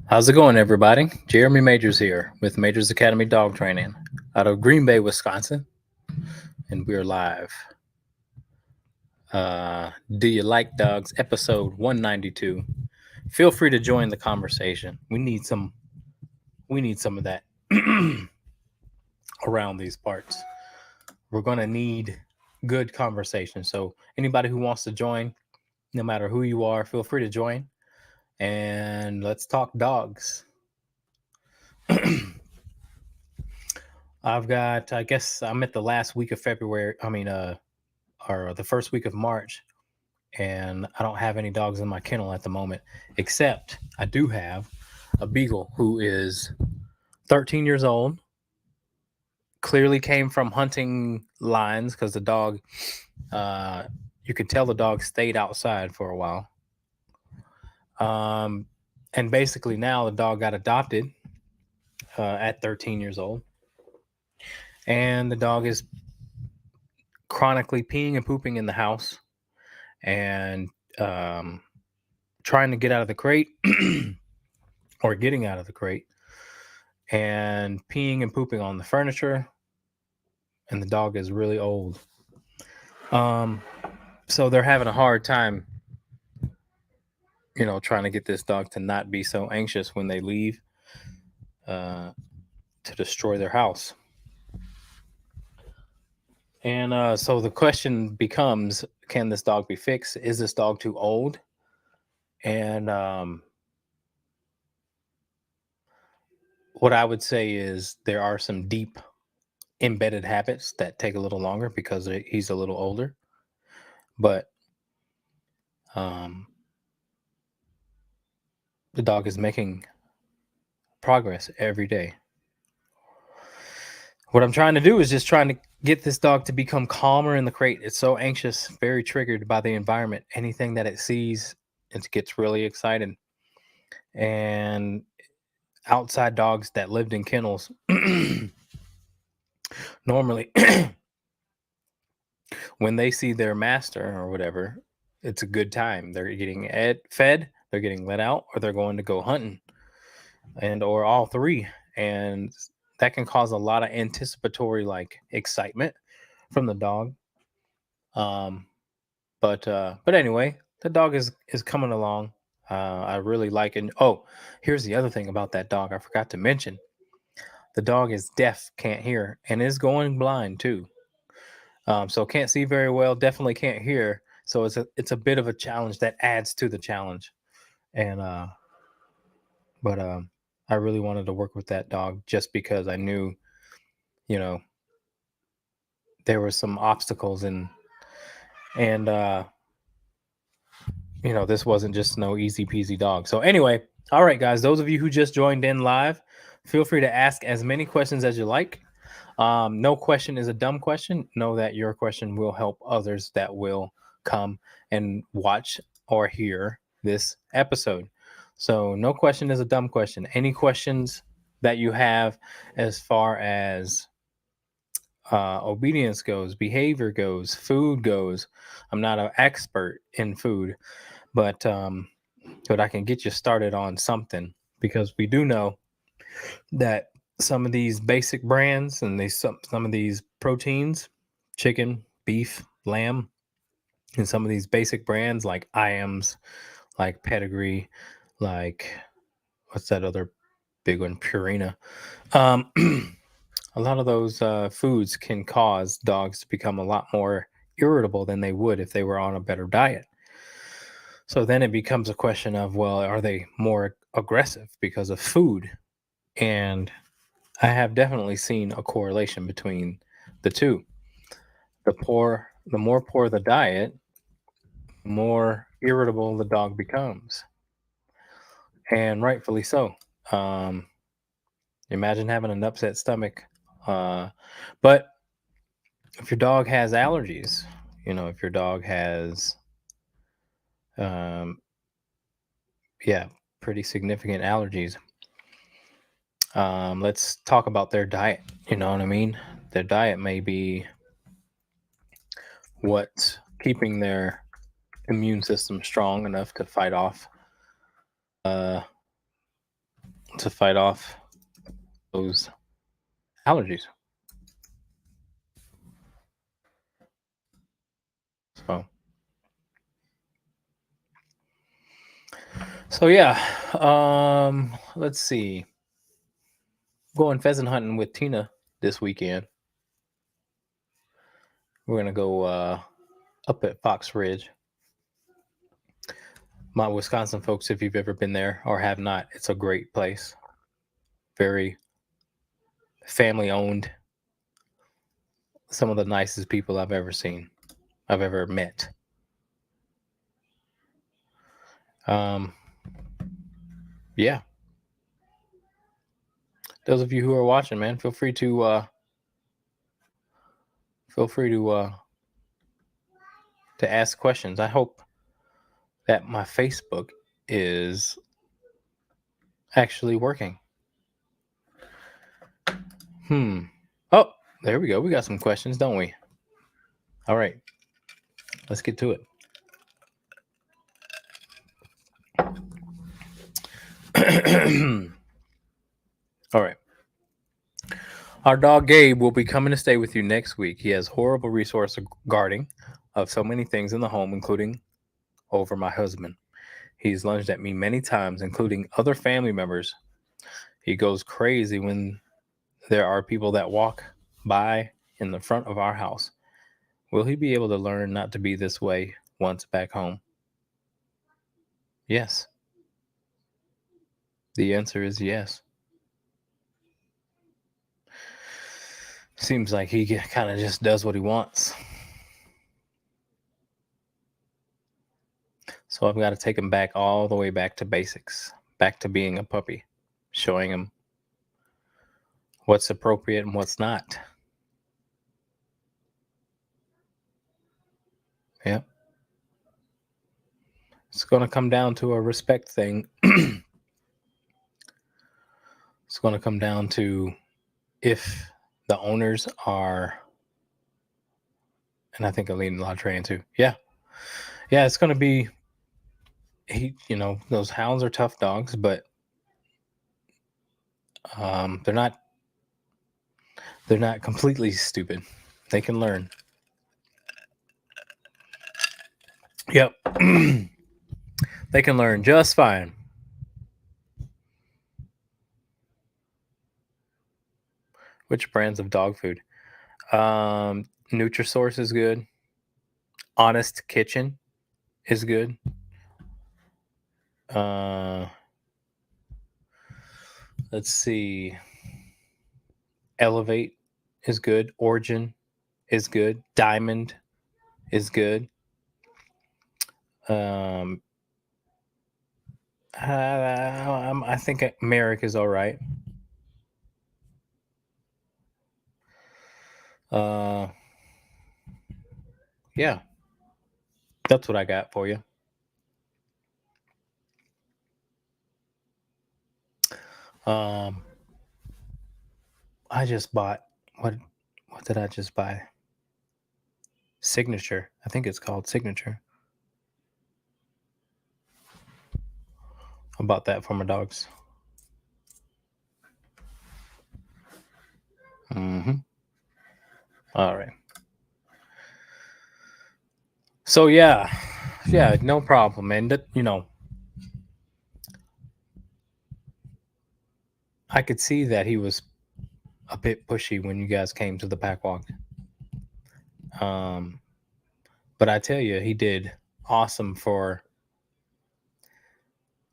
How's it going, everybody? Jeremy Majors here with Majors Academy Dog Training out of Green Bay, Wisconsin, and we're live. Do you like dogs? Episode 192. Feel free to join the conversation. We need some. We need some of that around these parts. We're gonna need good conversation. So anybody who wants to join, no matter who you are, feel free to join, and let's talk dogs. I guess I'm at the last week of February. Or the first week of March, and I don't have any dogs in my kennel at the moment, except I do have a beagle who is 13 years old. Clearly came from hunting lines because the dog, uh, you could tell the dog stayed outside for a while. Um, and basically now the dog got adopted at 13 years old, and the dog is chronically peeing and pooping in the house and trying to get out of the crate or getting out of the crate and peeing and pooping on the furniture, and the dog is really old. Um, so they're having a hard time, trying to get this dog to not be so anxious when they leave uh, to destroy their house. And so the question becomes, can this dog be fixed? Is this dog too old? And what I would say is there are some deep embedded habits that take a little longer because he's a little older. But um, the dog is making progress every day. What I'm trying to do is just trying to get this dog to become calmer in the crate. It's so anxious, very triggered by the environment. Anything that it sees, it gets really excited. And outside dogs that lived in kennels normally when they see their master or whatever, it's a good time. They're getting fed, they're getting let out, or they're going to go hunting, and or all three. And that can cause a lot of anticipatory like excitement from the dog. Um, but anyway, the dog is coming along. I really like it. Oh, here's the other thing about that dog I forgot to mention. The dog is deaf, can't hear, and is going blind too. So can't see very well, definitely can't hear. So it's a bit of a challenge that adds to the challenge. And but I really wanted to work with that dog just because I knew, you know, there were some obstacles and this wasn't just no easy peasy dog. So anyway, all right, guys, those of you who just joined in live, feel free to ask as many questions as you like. No question is a dumb question. Know that your question will help others that will come and watch or hear this episode. So no question is a dumb question. Any questions that you have as far as obedience goes, behavior goes, food goes. I'm not an expert in food, but I can get you started on something because we do know that some of these basic brands and some of these proteins, chicken, beef, lamb, and some of these basic brands like IAMS, like Pedigree, like what's that other big one, Purina. Um, a lot of those foods can cause dogs to become a lot more irritable than they would if they were on a better diet. So then it becomes a question of, well, are they more aggressive because of food? And I have definitely seen a correlation between the two. The more poor the diet, the more irritable the dog becomes, and rightfully so. Um, Imagine having an upset stomach. But if your dog has allergies, if your dog has, um, yeah, pretty significant allergies, let's talk about their diet. You know what I mean? Their diet may be what's keeping their immune system strong enough to fight off to fight off those allergies. So, yeah. Let's see. Going pheasant hunting with Tina this weekend. We're gonna go up at Fox Ridge. My Wisconsin folks, if you've ever been there or have not, it's a great place. Very family owned. Some of the nicest people I've ever seen, I've ever met. Um, yeah. Those of you who are watching, man, feel free to ask questions. I hope that my Facebook is actually working. Oh, there we go. We got some questions, don't we? All right. Let's get to it. All right. Our dog Gabe will be coming to stay with you next week. He has horrible resource guarding of so many things in the home, including over my husband. He's lunged at me many times, including other family members. He goes crazy when there are people that walk by in the front of our house. Will he be able to learn not to be this way once back home? Yes. The answer is yes. Seems like he kind of just does what he wants. So I've got to take him back all the way back to basics, back to being a puppy, showing him what's appropriate and what's not. Yeah. It's going to come down to a respect thing. It's going to come down to if the owners are, and I think Aline Latrain too. Yeah. Yeah, it's going to be, those hounds are tough dogs, but they're not completely stupid. They can learn. Yep. They can learn just fine. Which brands of dog food? Nutrisource is good. Honest Kitchen is good. Let's see. Elevate is good. Origin is good. Diamond is good. I think Merrick is all right. Yeah, that's what I got for you. I just bought what did I just buy? Signature. I think it's called Signature. I bought that for my dogs. All right. So yeah, no problem, man. I could see that he was a bit pushy when you guys came to the pack walk. But I tell you, he did awesome for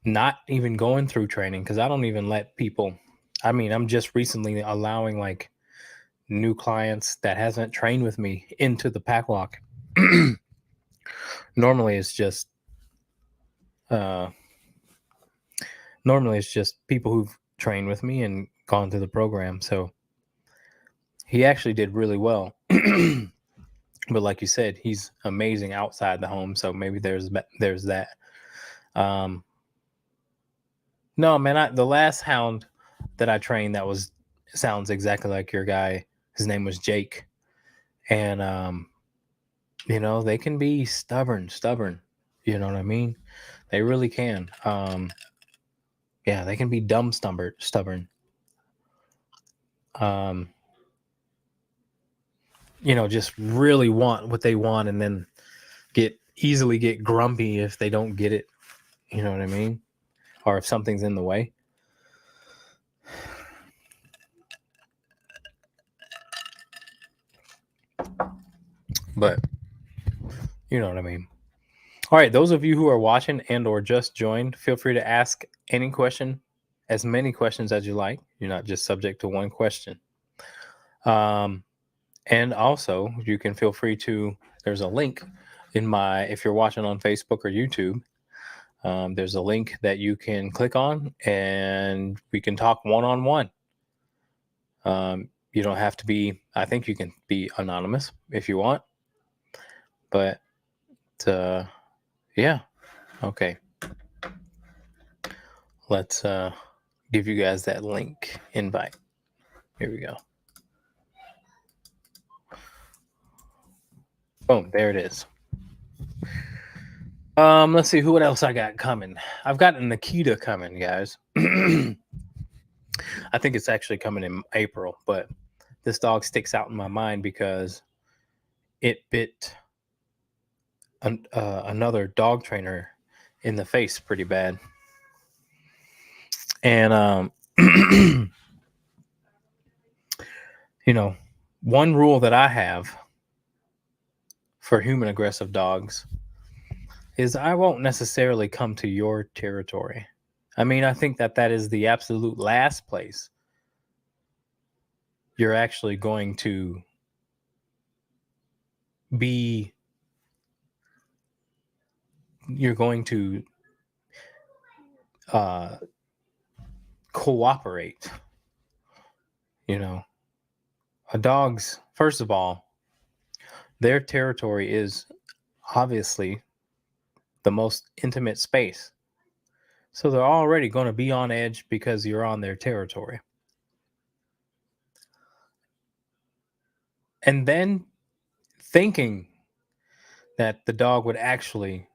not even going through training, because I don't even let people. I mean, I'm just recently allowing like new clients that hasn't trained with me into the pack walk. Normally it's just people who've trained with me and gone through the program. So he actually did really well. But like you said, he's amazing outside the home. So maybe there's that. No, man, the last hound that I trained sounds exactly like your guy. His name was Jake. And they can be stubborn. You know what I mean? They really can. Yeah, they can be dumb stubborn. Um, just really want what they want and then easily get grumpy if they don't get it. You know what I mean? Or if something's in the way. But you know what I mean. All right, those of you who are watching and or just joined, feel free to ask any question, as many questions as you like. You're not just subject to one question. And also, you can feel free to. There's a link if you're watching on Facebook or YouTube. There's a link that you can click on, and we can talk one on one. You don't have to be. I think you can be anonymous if you want, but yeah, okay. Let's give you guys that link invite. Here we go. Boom, there it is. Let's see what else I got coming. I've got a Nikita coming, guys. I think it's actually coming in April, but this dog sticks out in my mind because it bit another dog trainer in the face pretty bad. And one rule that I have for human aggressive dogs is I won't necessarily come to your territory. I mean, I think that is the absolute last place you're actually going to be. You're going to uh, cooperate. A dog's, first of all, their territory is obviously the most intimate space. So they're already going to be on edge because you're on their territory. And then thinking that the dog would actually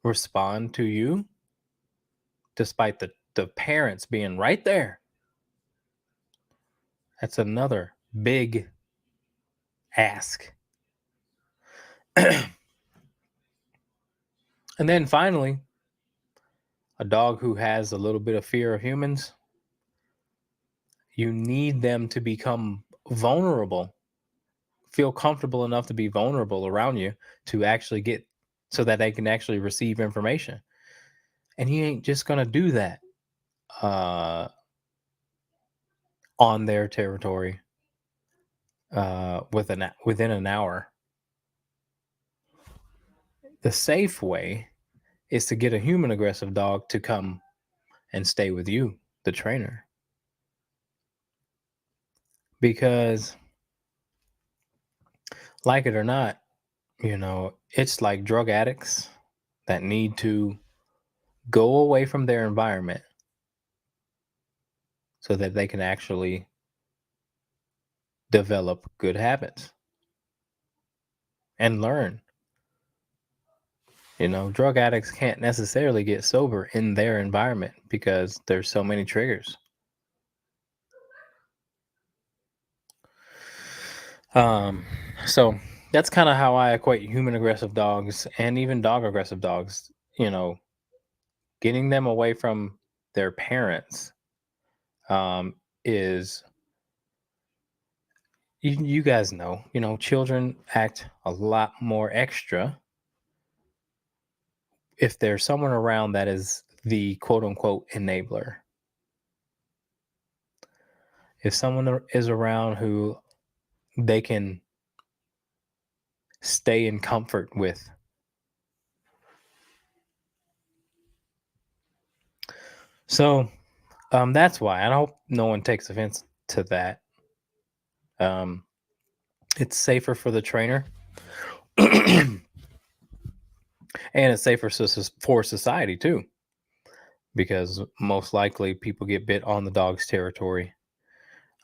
respond to you despite the parents being right there. That's another big ask. And then finally, a dog who has a little bit of fear of humans, you need them to become vulnerable, feel comfortable enough to be vulnerable around you to actually get so that they can actually receive information. And he ain't just going to do that on their territory within an hour. The safe way is to get a human aggressive dog to come and stay with you, the trainer. Because, like it or not, it's like drug addicts that need to go away from their environment so that they can actually develop good habits and learn. Drug addicts can't necessarily get sober in their environment because there's so many triggers. So that's kind of how I equate human aggressive dogs and even dog aggressive dogs, getting them away from their parents is, you guys know, children act a lot more extra if there's someone around that is the quote unquote enabler. If someone is around who they can stay in comfort with. So that's why. I hope no one takes offense to that. It's safer for the trainer. And it's safer for society too, because most likely people get bit on the dog's territory.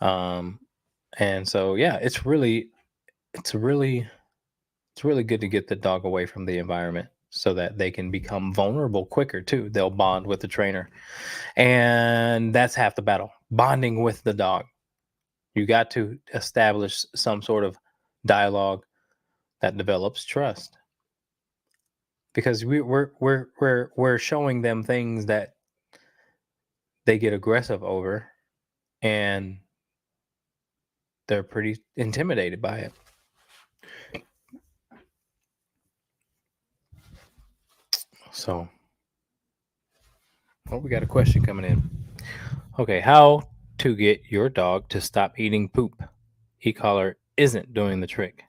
And so yeah, it's really good to get the dog away from the environment. so that they can become vulnerable quicker too. They'll bond with the trainer. And that's half the battle. Bonding with the dog. You got to establish some sort of dialogue that develops trust. Because we're showing them things that they get aggressive over, and they're pretty intimidated by it. So, we got a question coming in. Okay, how to get your dog to stop eating poop? E-collar isn't doing the trick.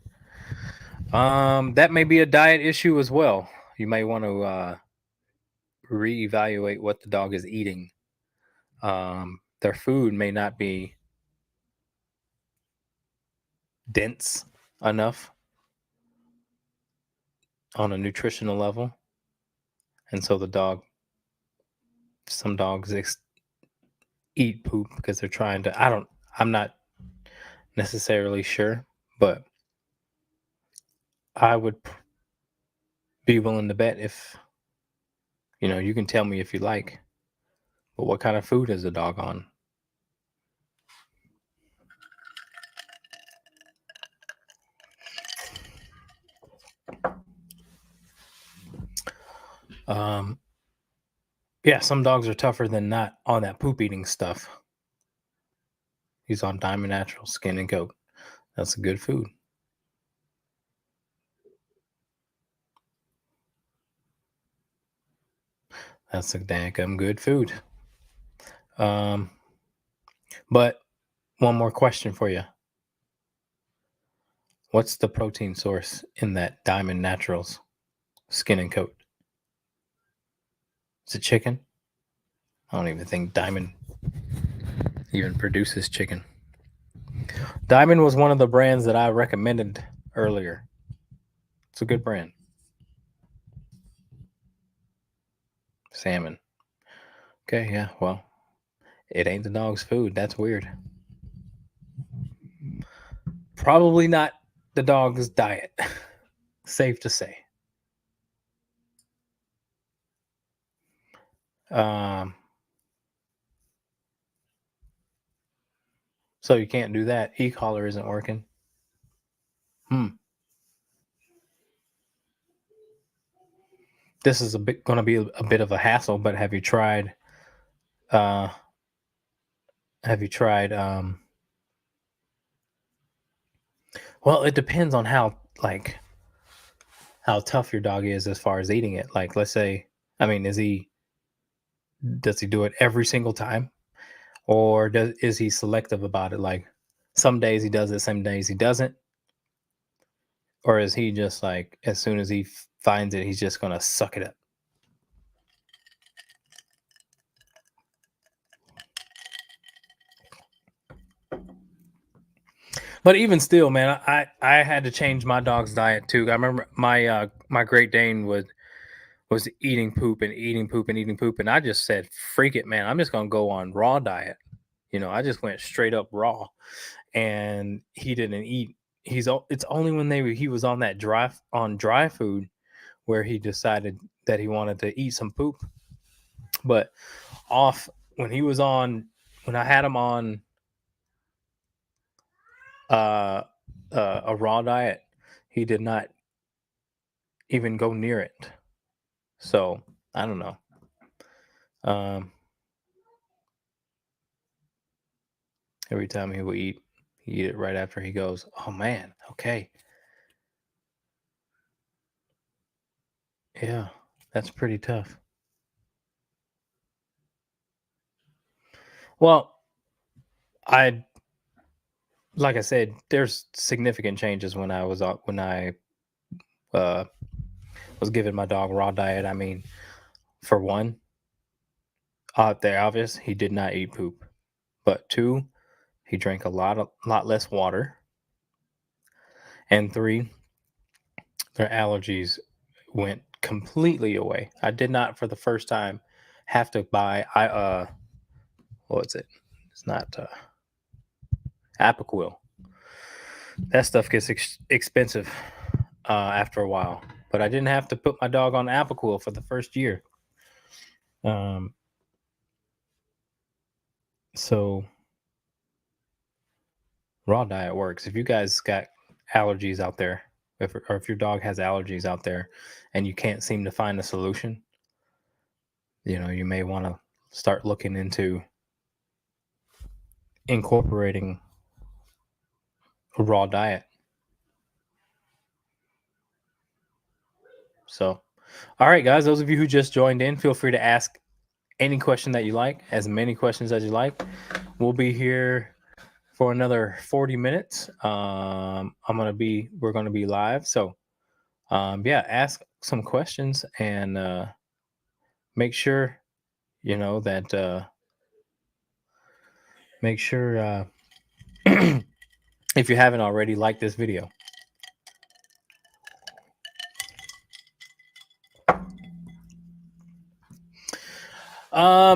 That may be a diet issue as well. You may want to reevaluate what the dog is eating. Their food may not be dense enough on a nutritional level, and so some dogs eat poop because they're trying to. I'm not necessarily sure, but I would be willing to bet if you can tell me if you like, but what kind of food is the dog on? Um, yeah, some dogs are tougher than not on that poop eating stuff. He's on Diamond Natural skin and goat. That's a good food. That's a dang good food. But one more question for you. What's the protein source in that Diamond Naturals skin and coat? Is it chicken? I don't even think Diamond even produces chicken. Diamond was one of the brands that I recommended earlier. It's a good brand. Salmon. Okay, yeah, well, it ain't the dog's food. That's weird. Probably not the dog's diet. Safe to say. So you can't do that. E-collar isn't working. This is going to be a bit of a hassle, but have you tried? Uh, have you tried? Well, it depends on how tough your dog is as far as eating it. Like, let's say, I mean, does he do it every single time, or is he selective about it? Like, some days he does it, some days he doesn't, or is he just like as soon as he finds it, he's just gonna suck it up? But even still, man, I had to change my dog's diet too. I remember my Great Dane was eating poop and eating poop and eating poop, and I just said, "Freak it, man! I'm just gonna go on raw diet." I just went straight up raw, and he didn't eat. It's only when he was on that dry food where he decided that he wanted to eat some poop. But off when he was on when I had him on uh, a raw diet, he did not even go near it. So I don't know. Um, every time he would he eat it right after he goes. Oh man, okay, yeah, that's pretty tough. Well, I like I said, there's significant changes when I uh, was giving my dog raw diet. I mean, for one, there obvious he did not eat poop, but two, he drank a lot less water, and three, their allergies went completely away. I did not for the first time have to buy what's it? It's not Apoquil. That stuff gets expensive after a while. but I didn't have to put my dog on Apoquel for the first year. Um, so raw diet works. If you guys got allergies out there, or if your dog has allergies out there, and you can't seem to find a solution, you may want to start looking into incorporating a raw diet. So, all right, guys, those of you who just joined in, feel free to ask any question that you like, as many questions as you like. We'll be here for another 40 minutes. We're gonna be live. So, yeah, ask some questions and make sure that make sure if you haven't already, like this video.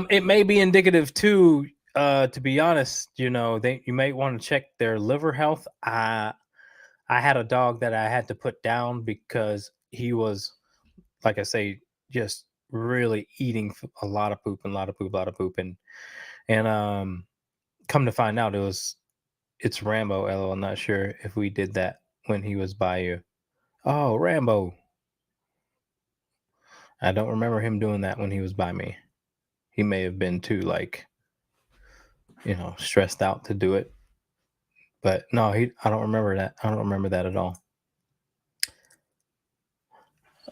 It may be indicative too. To be honest, you may want to check their liver health. I had a dog that I had to put down because he was, like I say, just really eating a lot of poop and a lot of poop, a lot of poop, and come to find out it's Rambo. LOL. I'm not sure if we did that when he was by you. Oh, Rambo. I don't remember him doing that when he was by me. He may have been too stressed out to do it. But no, I don't remember that. I don't remember that at all.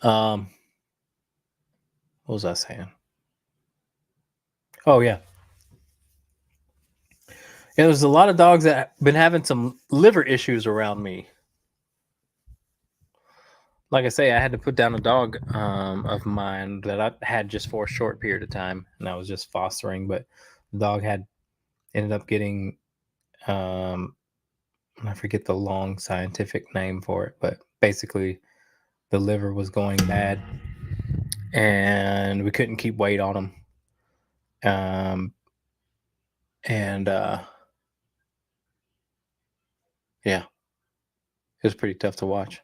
What was I saying? Oh yeah. Yeah, there's a lot of dogs that have been having some liver issues around me. Like I say, I had to put down a dog of mine that I had just for a short period of time, and I was just fostering. But the dog had ended up getting, I forget the long scientific name for it, but basically the liver was going bad, and we couldn't keep weight on him. And yeah, it was pretty tough to watch.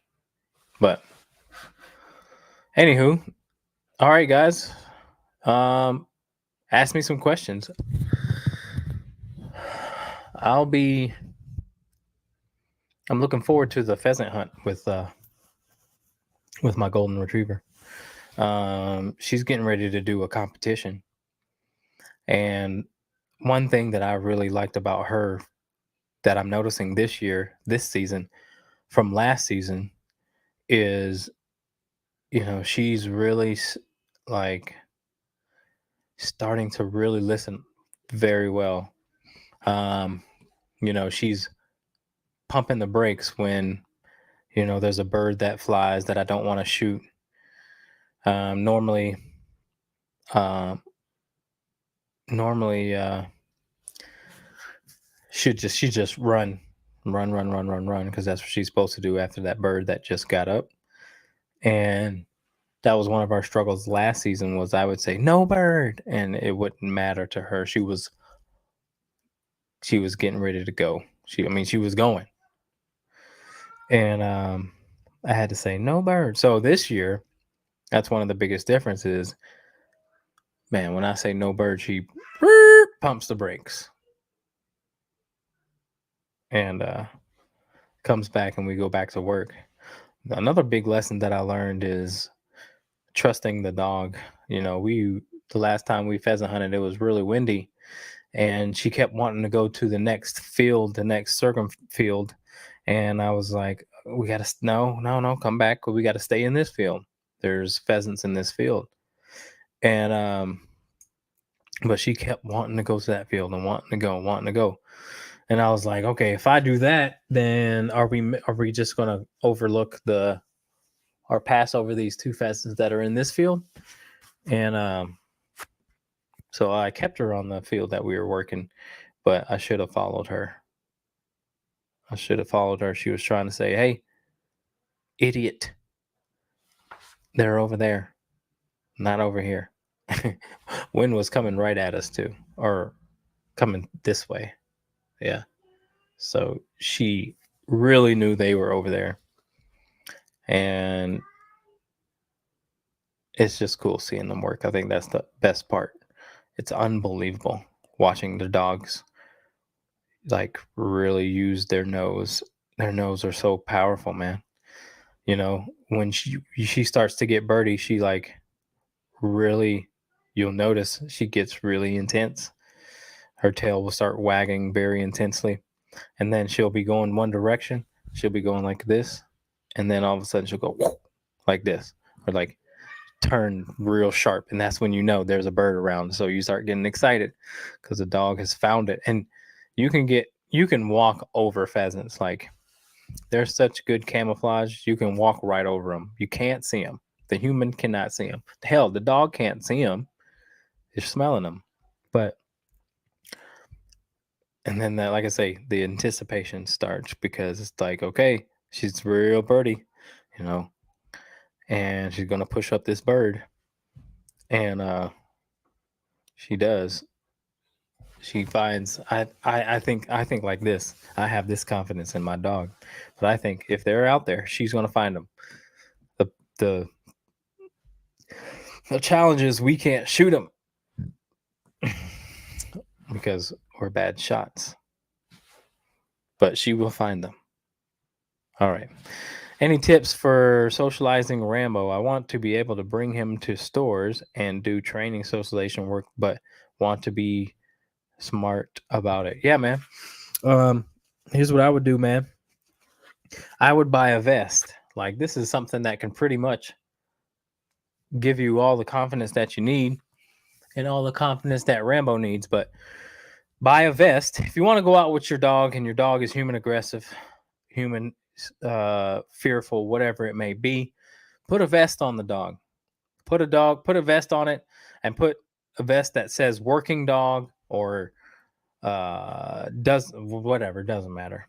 But anywho, all right, guys. Ask me some questions. I'm looking forward to the pheasant hunt with my golden retriever. She's getting ready to do a competition, and one thing that I really liked about her that I'm noticing this season, from last season, is she's really like starting to really listen very well. Um, she's pumping the brakes when there's a bird that flies that I don't want to shoot. Normally, um, normally she just run because that's what she's supposed to do after that bird that just got up. And that was one of our struggles last season was I would say no bird, and it wouldn't matter to her. She was getting ready to go. She was going, and I had to say no bird. So this year, that's one of the biggest differences. Man, when I say no bird, she pumps the brakes and comes back, and we go back to work. Another big lesson that I learned is trusting the dog. The last time we pheasant hunted, it was really windy, and she kept wanting to go to the next field, the next circum field, and I was like, "We got to no, come back. We got to stay in this field. There's pheasants in this field," and but she kept wanting to go to that field and wanting to go. And I was like, okay, if I do that, then are we just gonna overlook or pass over these two pheasants that are in this field? And so I kept her on the field that we were working, but I should have followed her. She was trying to say, "Hey, idiot, they're over there, not over here." Wind was coming right at us too, or coming this way. Yeah. So she really knew they were over there. And it's just cool seeing them work. I think that's the best part. It's unbelievable watching the dogs like really use their nose. Their nose are so powerful, man. You know, when she starts to get birdie, she like really, you'll notice she gets really intense. Her tail will start wagging very intensely, and then she'll be going one direction. She'll be going like this, and then all of a sudden she'll go like this, or like turn real sharp, and that's when you know there's a bird around. So you start getting excited because the dog has found it, and you can walk over pheasants. Like they're such good camouflage. You can walk right over them. You can't see them. The human cannot see them. Hell, the dog can't see them. It's smelling them. But and then that, like I say, the anticipation starts because it's like, okay, she's a real birdie, you know, and she's gonna push up this bird, and she does. She finds. I think like this. I have this confidence in my dog, but I think if they're out there, she's gonna find them. The the the challenge is we can't shoot them because we're bad shots, but she will find them. All right. Any tips for socializing Rambo? I want to be able to bring him to stores and do training socialization work, but want to be smart about it. Yeah, man. Um, Here's what I would do, man. I would buy a vest. Like this is something that can pretty much give you all the confidence that you need and all the confidence that Rambo needs. But buy a vest if you want to go out with your dog and your dog is human aggressive, human fearful, whatever it may be. Put a vest on the dog. Put a vest on it, and put a vest that says working dog or does whatever, doesn't matter.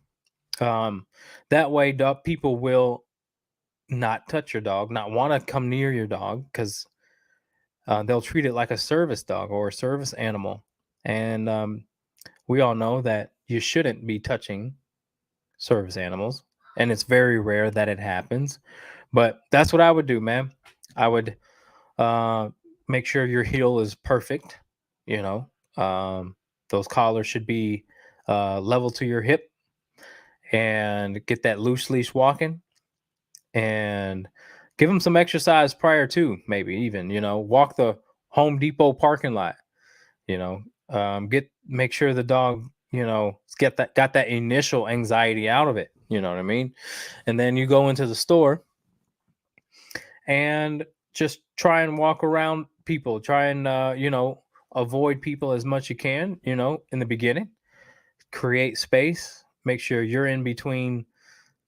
Um, that way, people will not touch your dog, not want to come near your dog because they'll treat it like a service dog or a service animal. And we all know that you shouldn't be touching service animals, and it's very rare that it happens. But that's what I would do, man. I would uh, make sure your heel is perfect. You know, those collars should be level to your hip, and get that loose leash walking, and give them some exercise prior to, maybe even, you know, walk the Home Depot parking lot. You know, make sure the dog, you know, got that initial anxiety out of it. You know what I mean? And then you go into the store and just try and walk around people. Try and you know, avoid people as much you can. You know, in the beginning, create space. Make sure you're in between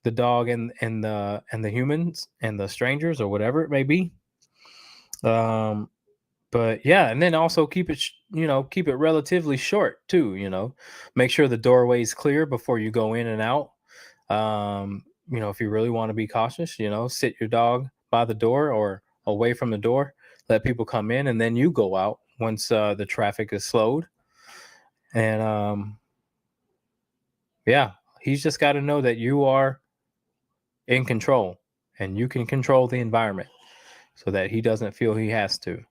the dog and the humans and the strangers or whatever it may be. Um, but yeah, and then also keep it, you know, keep it relatively short too. You know, make sure the doorway is clear before you go in and out. You know, if you really want to be cautious, you know, sit your dog by the door or away from the door, let people come in, and then you go out once the traffic is slowed. And yeah, he's just got to know that you are in control and you can control the environment so that he doesn't feel he has to.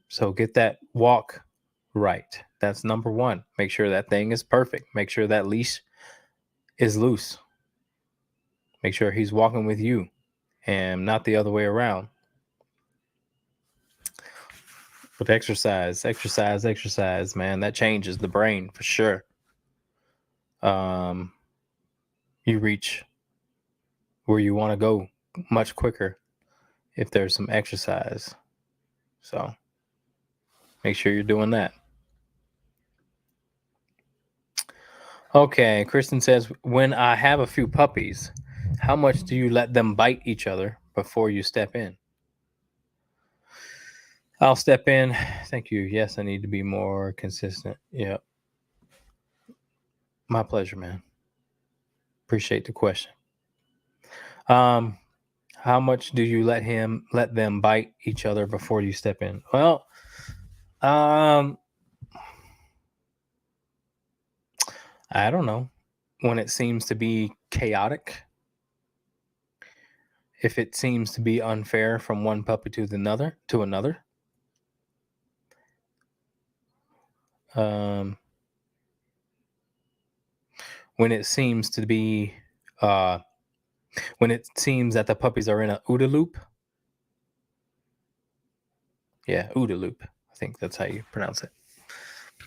So get that walk right. That's number one. Make sure that thing is perfect. Make sure that leash is loose. Make sure he's walking with you and not the other way around. But exercise, man, that changes the brain for sure. Um, you reach where you want to go much quicker if there's some exercise. So make sure you're doing that. Okay, Kristen says, when I have a few puppies, how much do you let them bite each other before you step in? I'll step in. Thank you. Yes, I need to be more consistent. Yeah. My pleasure, man. Appreciate the question. Um, how much do you let them bite each other before you step in? Well, um, I don't know. When it seems to be chaotic if it seems to be unfair from one puppy to another. Um, when it seems to be uh, when it seems that the puppies are in a OODA loop. Yeah, OODA loop. I think that's how you pronounce it.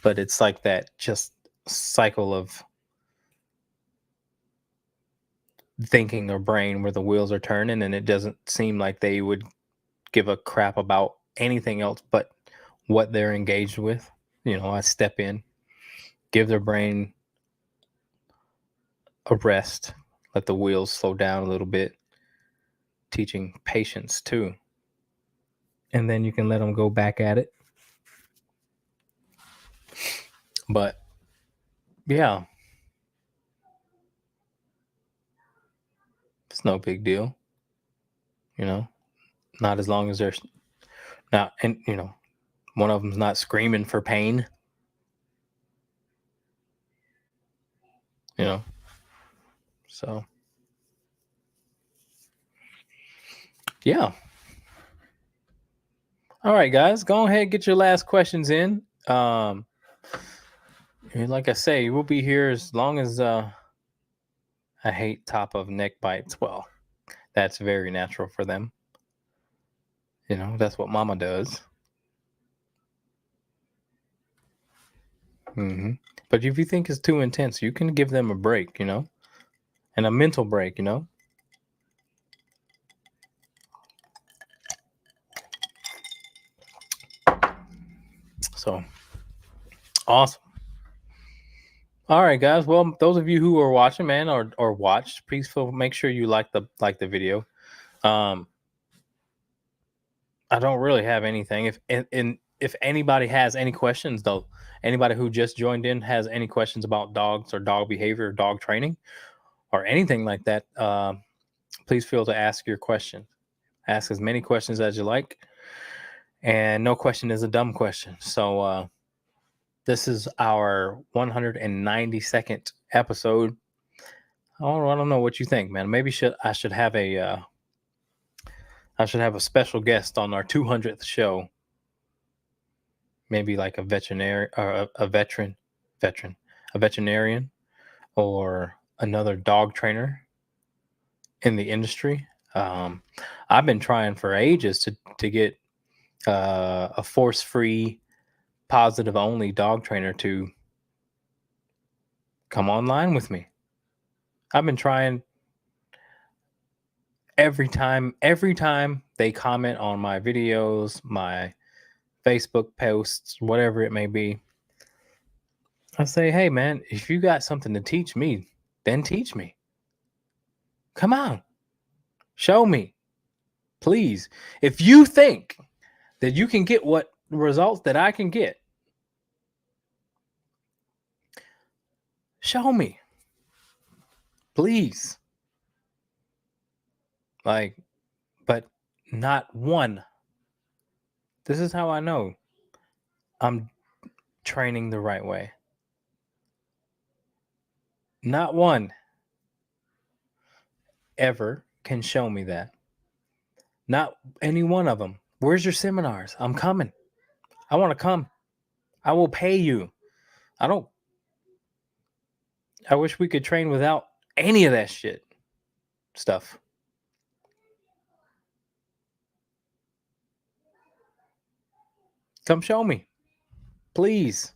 But it's like that just cycle of thinking or brain where the wheels are turning and it doesn't seem like they would give a crap about anything else but what they're engaged with. I step in, give their brain a rest, let the wheels slow down a little bit, teaching patience too. And then you can let them go back at it. But yeah, it's no big deal, you know, not as long as they're not, and, one of them's not screaming for pain, you know, so yeah. All right, guys, go ahead and get your last questions in. And like I say, we'll be here as long as I hate top of neck bites. Well, that's very natural for them. That's what mama does. But if you think it's too intense, you can give them a break, and a mental break. So awesome. All right, guys. Well, those of you who are watching, man, or watched, please make sure you like the video. Um, I don't really have anything. If anybody has any questions, though, anybody who just joined in has any questions about dogs or dog behavior, or dog training, or anything like that, please feel to ask your question. Ask as many questions as you like, and no question is a dumb question. So this is our 192nd episode. I don't know what you think, man. Maybe I should have a special guest on our 200th show. Maybe like a veterinarian or a veterinarian, or another dog trainer in the industry. I've been trying for ages to get a force-free, positive-only dog trainer to come online with me. I've been trying every time they comment on my videos, my Facebook posts, whatever it may be. I say, hey man, if you got something to teach me, then teach me. Come on, show me, please. If you think that you can get what results that I can get, show me, please. Like, but not one. This is how I know I'm training the right way. Not one ever can show me that. Not any one of them. Where's your seminars? I'm coming. I want to come. I will pay you. I wish we could train without any of that shit stuff. Come show me. Please.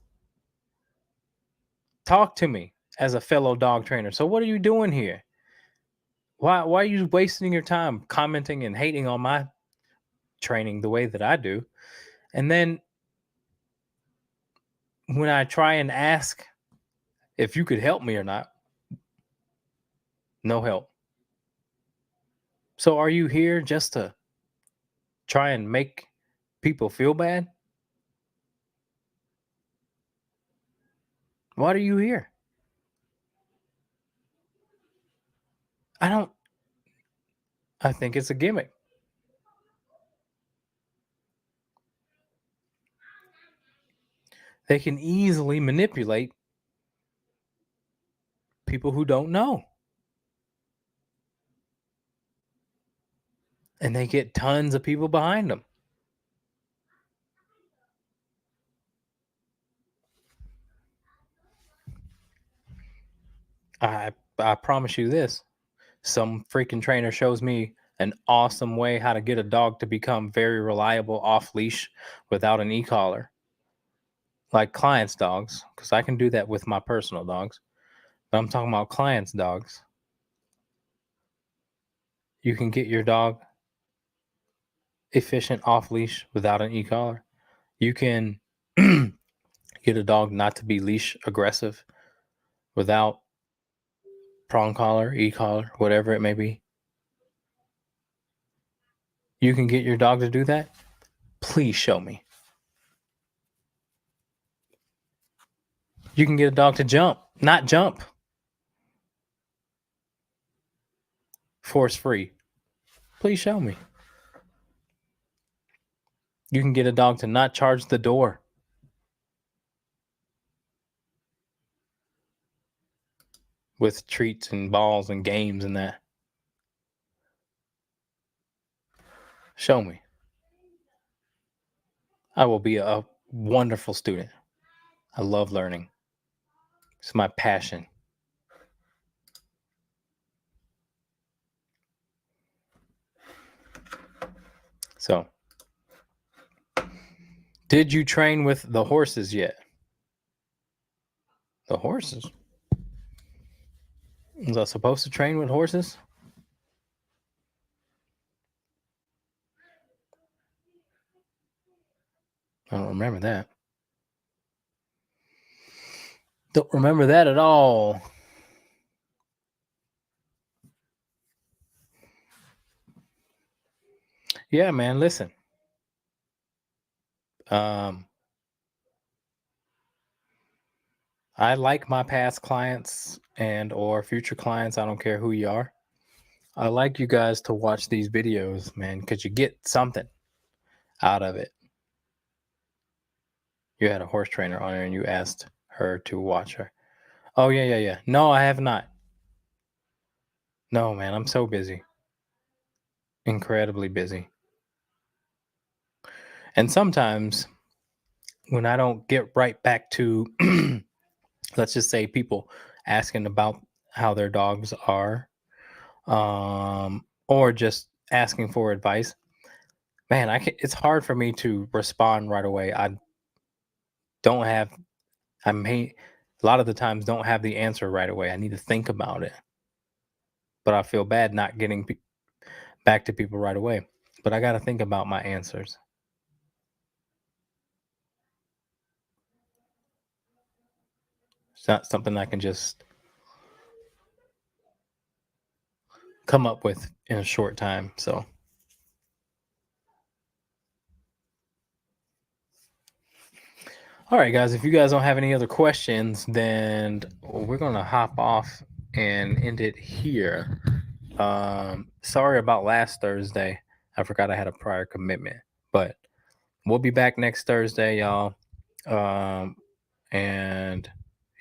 Talk to me as a fellow dog trainer. So what are you doing here? Why are you wasting your time commenting and hating on my training the way that I do? And then when I try and ask if you could help me or not, no help. So are you here just to try and make people feel bad? Why are you here? I think it's a gimmick. They can easily manipulate people who don't know. and they get tons of people behind them. I promise you this. Some freaking trainer shows me an awesome way how to get a dog to become very reliable off leash without an e-collar, like clients' dogs, because I can do that with my personal dogs. But I'm talking about clients' dogs. You can get your dog efficient off leash without an e-collar. You can get a dog not to be leash aggressive without prong collar, e-collar, whatever it may be. You can get your dog to do that. Please show me. You can get a dog to jump, not jump, force free. Please show me. You can get a dog to not charge the door. With treats and balls and games and that. Show me. I will be a wonderful student. I love learning. It's my passion. So, did you train with the horses yet? The horses? Was I supposed to train with horses? I don't remember that. Don't remember that at all. Yeah, man, listen. Um, I like my past clients and or future clients. I don't care who you are. I like you guys to watch these videos, man, because you get something out of it. You had a horse trainer on there and you asked her to watch her. Oh, yeah, yeah, yeah. No, I have not. No, man, I'm so busy. Incredibly busy. And sometimes when I don't get right back to, let's just say, people asking about how their dogs are, or just asking for advice, man, it's hard for me to respond right away. Don't have, I may, a lot of the times don't have the answer right away. I need to think about it. But I feel bad not getting back to people right away. But I got to think about my answers. It's not something I can just come up with in a short time. So, all right, guys, if you guys don't have any other questions, then we're going to hop off and end it here. Sorry about last Thursday. I forgot I had a prior commitment, but we'll be back next Thursday, y'all. And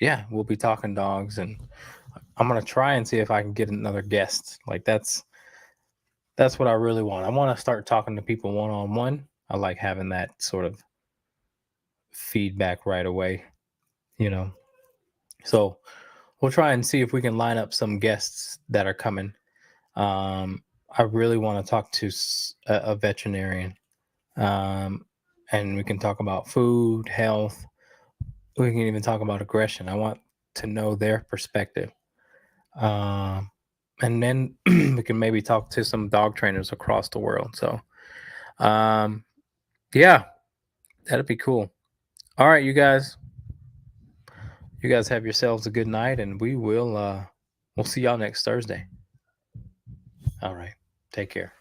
yeah, we'll be talking dogs, and I'm gonna try and see if I can get another guest. Like that's what I really want. I want to start talking to people one on one. I like having that sort of feedback right away, you know. So we'll try and see if we can line up some guests that are coming. I really want to talk to a veterinarian, um, and we can talk about food, health. We can even talk about aggression. I want to know their perspective. Um, and then we can maybe talk to some dog trainers across the world. So, um, yeah, that'd be cool. All right, you guys. You guys have yourselves a good night, and we'll see y'all next Thursday. All right, take care.